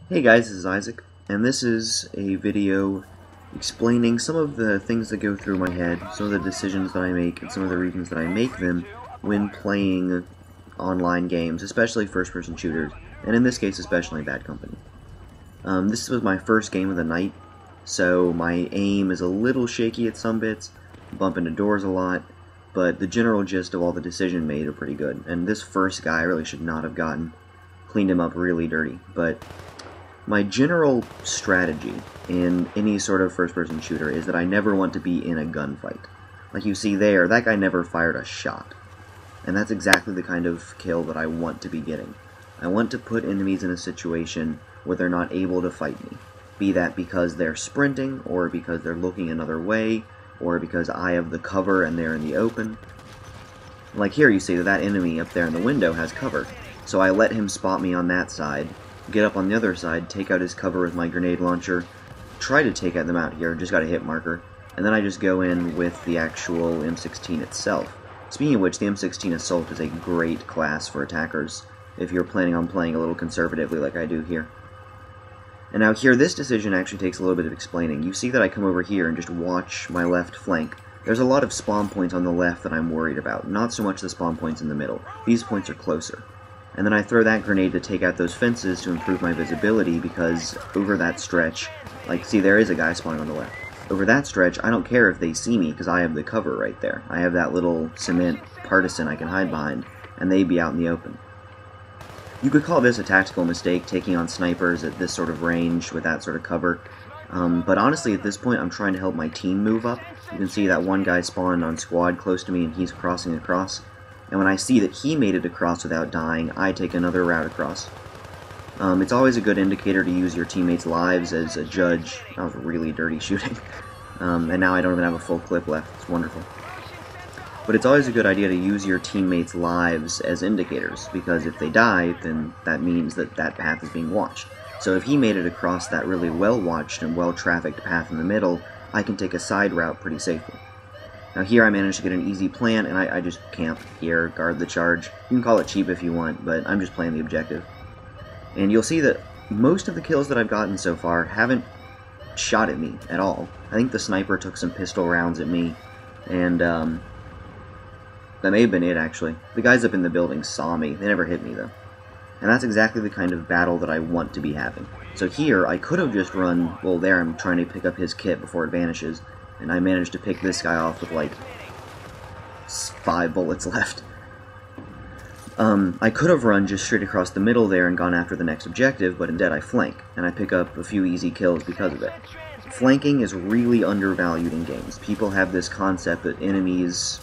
Hey guys, this is Isaac, and this is a video explaining some of the things that go through my head, some of the decisions that I make, and some of the reasons that I make them when playing online games, especially first-person shooters, and in this case especially Bad Company. This was my first game of the night, so my aim is a little shaky at some bits, bump into doors a lot, but the general gist of all the decisions made are pretty good, and this first guy I really should not have gotten. Cleaned him up really dirty, but my general strategy in any sort of first-person shooter is that I never want to be in a gunfight. Like you see there, that guy never fired a shot. And that's exactly the kind of kill that I want to be getting. I want to put enemies in a situation where they're not able to fight me. Be that because they're sprinting, or because they're looking another way, or because I have the cover and they're in the open. Like here you see that enemy up there in the window has cover, so I let him spot me on that side, get up on the other side, take out his cover with my grenade launcher, try to take them out here, just got a hit marker, and then I just go in with the actual M16 itself. Speaking of which, the M16 Assault is a great class for attackers, if you're planning on playing a little conservatively like I do here. And now here, this decision actually takes a little bit of explaining. You see that I come over here and just watch my left flank. There's a lot of spawn points on the left that I'm worried about, not so much the spawn points in the middle. These points are closer. And then I throw that grenade to take out those fences to improve my visibility, because over that stretch, like, see, there is a guy spawning on the left. Over that stretch, I don't care if they see me, because I have the cover right there. I have that little cement partisan I can hide behind, and they'd be out in the open. You could call this a tactical mistake, taking on snipers at this sort of range with that sort of cover. But honestly, at this point, I'm trying to help my team move up. You can see that one guy spawned on squad close to me, and he's crossing across. And when I see that he made it across without dying, I take another route across. It's always a good indicator to use your teammates' lives as a judge. That was really dirty shooting. And now I don't even have a full clip left. It's wonderful. But it's always a good idea to use your teammates' lives as indicators, because if they die, then that means that that path is being watched. So if he made it across that really well-watched and well-trafficked path in the middle, I can take a side route pretty safely. Now here I managed to get an easy plant, and I just camp here, guard the charge. You can call it cheap if you want, but I'm just playing the objective. And you'll see that most of the kills that I've gotten so far haven't shot at me at all. I think the sniper took some pistol rounds at me, and that may have been it actually. The guys up in the building saw me, they never hit me though. And that's exactly the kind of battle that I want to be having. So here, I could have just run, well there I'm trying to pick up his kit before it vanishes, and I managed to pick this guy off with like 5 bullets left. I could have run just straight across the middle there and gone after the next objective, but instead I flank, and I pick up a few easy kills because of it. Flanking is really undervalued in games. People have this concept that enemies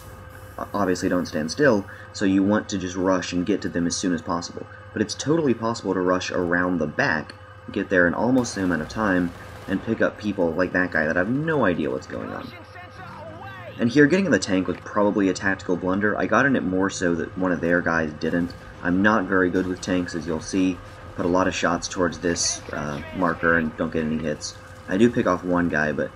obviously don't stand still, so you want to just rush and get to them as soon as possible. But it's totally possible to rush around the back, get there in almost the same amount of time, and pick up people like that guy that have no idea what's going on. And here, getting in the tank was probably a tactical blunder. I got in it more so that one of their guys didn't. I'm not very good with tanks, as you'll see. Put a lot of shots towards this marker and don't get any hits. I do pick off one guy, but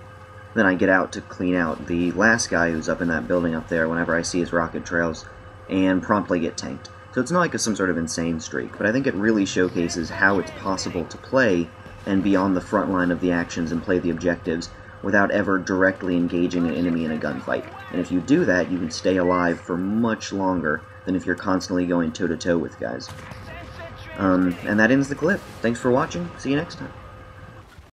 then I get out to clean out the last guy who's up in that building up there whenever I see his rocket trails, and promptly get tanked. So it's not like some sort of insane streak, but I think it really showcases how it's possible to play and be on the front line of the actions and play the objectives without ever directly engaging an enemy in a gunfight. And if you do that, you can stay alive for much longer than if you're constantly going toe-to-toe with guys. And that ends the clip. Thanks for watching. See you next time.